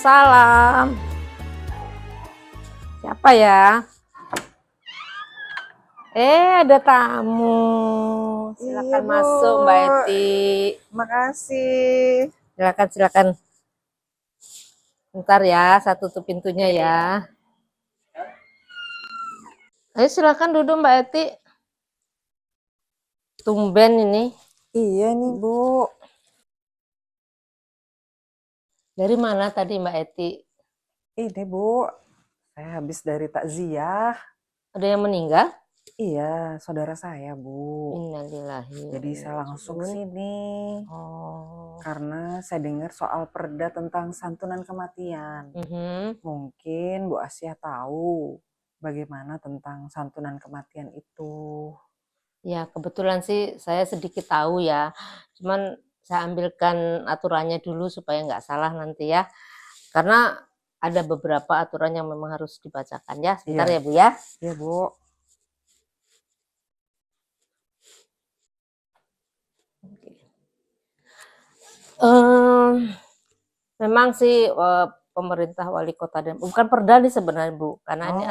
Waalaikumsalam. Siapa ya? Ada tamu. Silakan masuk, Mbak Eti. Makasih. Silakan. Bentar ya, saya tutup pintunya ya. Ayo silakan duduk, Mbak Eti. Tumben ini. Iya nih, Bu. Dari mana tadi, Mbak Eti? Ini, Bu. Saya habis dari takziah. Ada yang meninggal? Iya, saudara saya, Bu. Innalillahi. Jadi saya langsung ke sini. Oh. Karena saya dengar soal perda tentang santunan kematian. Mungkin Bu Asia tahu bagaimana tentang santunan kematian itu. Ya, kebetulan sih saya sedikit tahu ya. Cuman saya ambilkan aturannya dulu supaya nggak salah nanti ya. Karena ada beberapa aturan yang memang harus dibacakan ya. Sebentar ya, Bu ya. Iya, Bu. Memang sih pemerintah wali kota bukan perda nih sebenarnya, Bu, karena ini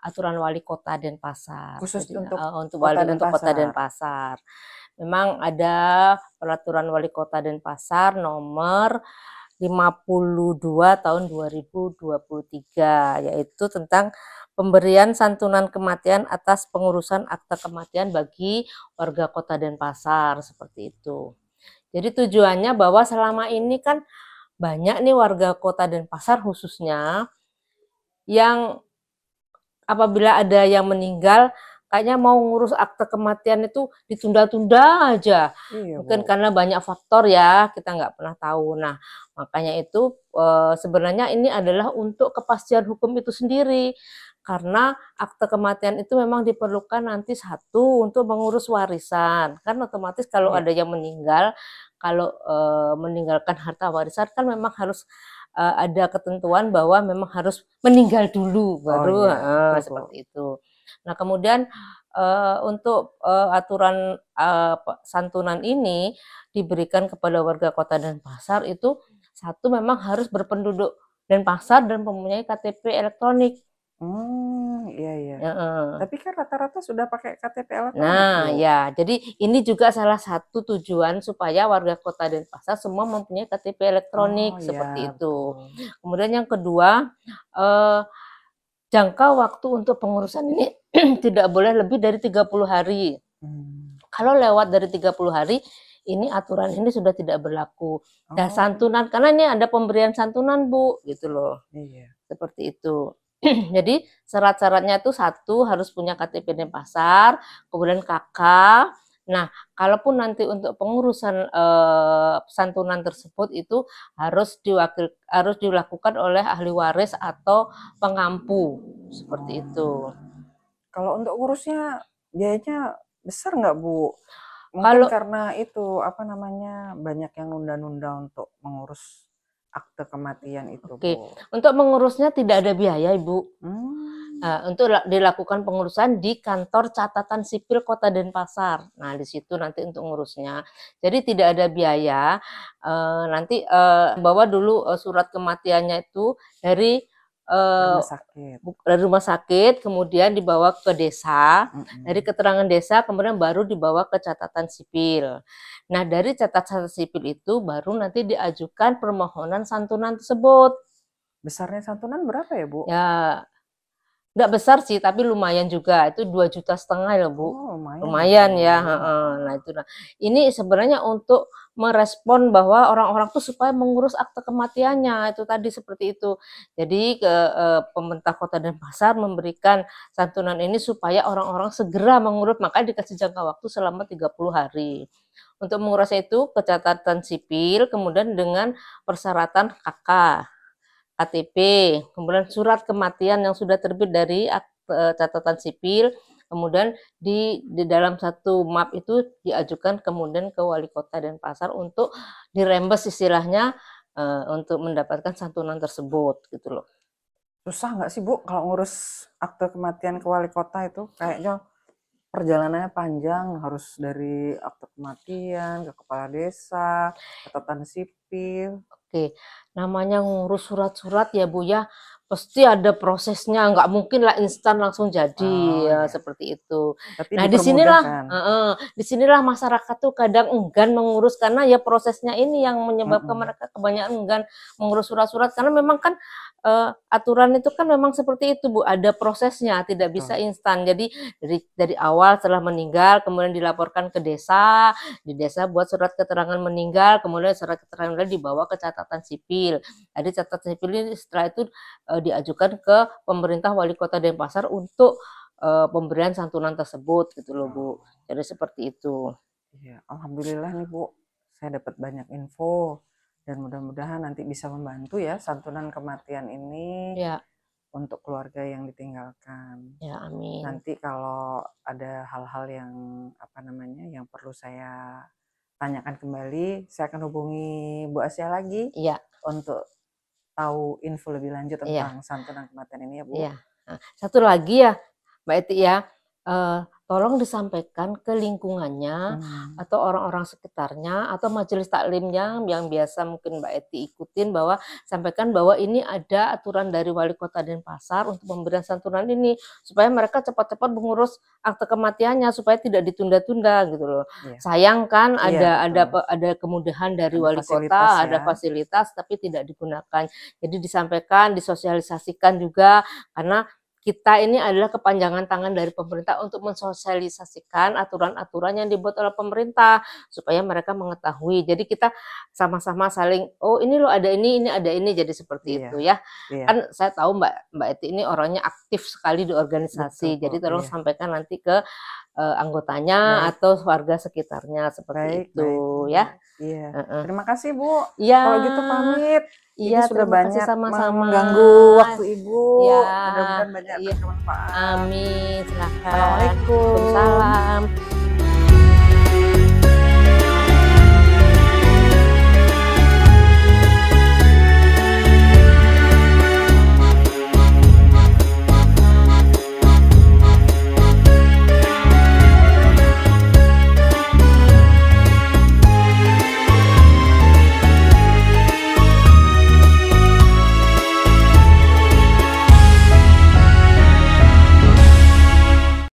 aturan wali kota Denpasar. Khusus jadi, untuk kota Denpasar. Memang ada peraturan wali kota Denpasar nomor 52 tahun 2023, yaitu tentang pemberian santunan kematian atas pengurusan akta kematian bagi warga kota Denpasar, seperti itu. Jadi tujuannya bahwa selama ini kan banyak nih warga kota Denpasar khususnya yang apabila ada yang meninggal kayaknya mau ngurus akte kematian itu ditunda-tunda aja. Mungkin karena banyak faktor ya, kita nggak pernah tahu. Nah, makanya itu sebenarnya ini adalah untuk kepastian hukum itu sendiri. Karena akte kematian itu memang diperlukan nanti satu untuk mengurus warisan. Kan otomatis kalau ada yang meninggal, kalau meninggalkan harta warisan kan memang harus ada ketentuan bahwa memang harus meninggal dulu baru seperti itu. Nah, kemudian untuk aturan santunan ini diberikan kepada warga kota Denpasar itu satu memang harus berpenduduk Denpasar dan mempunyai KTP elektronik. Iya. Tapi kan rata-rata sudah pakai KTP elektronik. Nah, ya, jadi ini juga salah satu tujuan supaya warga kota Denpasar semua mempunyai KTP elektronik seperti itu. Kemudian yang kedua, jangka waktu untuk pengurusan ini tidak boleh lebih dari 30 hari. Kalau lewat dari 30 hari, ini aturan ini sudah tidak berlaku. Dan santunan, karena ini ada pemberian santunan, Bu, gitu loh. Seperti itu. Jadi syarat-syaratnya itu satu harus punya KTP Denpasar, kemudian KK. Nah, kalaupun nanti untuk pengurusan santunan tersebut itu harus dilakukan oleh ahli waris atau pengampu, seperti itu. Kalau untuk urusnya biayanya besar nggak, Bu? Mungkin karena itu banyak yang nunda-nunda untuk mengurus akte kematian itu. Bu. Untuk mengurusnya tidak ada biaya, Ibu. Untuk dilakukan pengurusan di kantor catatan sipil Kota Denpasar. Nah, di situ nanti untuk ngurusnya. Jadi tidak ada biaya. Nanti bawa dulu surat kematiannya itu dari rumah sakit, kemudian dibawa ke desa, dari keterangan desa, kemudian baru dibawa ke catatan sipil. Nah, dari catatan sipil itu baru nanti diajukan permohonan santunan tersebut. Besarnya santunan berapa ya, Bu? Ya, nggak besar sih, tapi lumayan juga. Itu 2,5 juta ya, Bu. Lumayan ya. Nah, itu. Nah, ini sebenarnya untuk merespon bahwa orang-orang tuh supaya mengurus akte kematiannya. Itu tadi seperti itu. Jadi pemerintah Kota Denpasar memberikan santunan ini supaya orang-orang segera mengurus, makanya dikasih jangka waktu selama 30 hari. Untuk mengurus itu ke catatan sipil, kemudian dengan persyaratan KK. KTP, kemudian surat kematian yang sudah terbit dari catatan sipil, kemudian di dalam satu map itu diajukan kemudian ke wali kota Denpasar untuk dirembes istilahnya untuk mendapatkan santunan tersebut gitu loh. Susah nggak sih, Bu, kalau ngurus akte kematian ke wali kota itu? Kayaknya perjalanannya panjang, harus dari akte kematian ke kepala desa, catatan sipil. Oke, namanya ngurus surat-surat ya Bu ya, pasti ada prosesnya, nggak mungkin lah instan langsung jadi Oh, ya, iya. seperti itu. Tapi Nah dipermudah disinilah, kan? disinilah masyarakat tuh kadang enggan mengurus karena ya prosesnya ini yang menyebabkan Mm-mm. mereka kebanyakan enggan mengurus surat-surat karena memang kan aturan itu kan memang seperti itu Bu, ada prosesnya, tidak bisa Betul. instan. Jadi dari awal setelah meninggal kemudian dilaporkan ke desa, di desa buat surat keterangan meninggal, kemudian surat keterangan meninggal dibawa ke catatan sipil. Jadi catatan sipil ini setelah itu diajukan ke pemerintah wali kota Denpasar untuk pemberian santunan tersebut gitu loh Bu. Jadi seperti itu. Iya, alhamdulillah nih Bu, saya dapat banyak info dan mudah-mudahan nanti bisa membantu ya santunan kematian ini Ya, untuk keluarga yang ditinggalkan. ya amin. Nanti kalau ada hal-hal yang apa namanya yang perlu saya tanyakan kembali, saya akan hubungi Bu Asia lagi Iya, untuk tahu info lebih lanjut iya, tentang santunan kematian ini ya Bu. iya. Nah, satu lagi ya Mbak Eti ya, tolong disampaikan ke lingkungannya atau orang-orang sekitarnya atau majelis taklimnya yang biasa mungkin Mbak Eti ikutin, bahwa sampaikan bahwa ini ada aturan dari wali kota Denpasar untuk pemberian santunan ini supaya mereka cepat-cepat mengurus akte kematiannya supaya tidak ditunda-tunda gitu loh. Iya. Sayang kan Iya, ada kemudahan dari ada wali fasilitas kota, ada ya. fasilitas tapi tidak digunakan. Jadi disampaikan, disosialisasikan juga karena kita ini adalah kepanjangan tangan dari pemerintah untuk mensosialisasikan aturan-aturan yang dibuat oleh pemerintah supaya mereka mengetahui. Jadi kita sama-sama saling, oh ini loh ada ini ada ini, jadi seperti Iya, itu ya. iya. Kan saya tahu Mbak Eti ini orangnya aktif sekali di organisasi. Betul, Jadi tolong iya. sampaikan nanti ke anggotanya Baik. atau warga sekitarnya seperti itu Baik, ya. iya. Heeh. Terima kasih Bu. Iya. Kalau gitu pamit. Ini Iya, sudah terima kasih banyak sama-sama. mengganggu waktu Ibu. Iya, Mudah-mudahan banyak iya. bermanfaat. Amin, silakan. Assalamualaikum. Waalaikumsalam.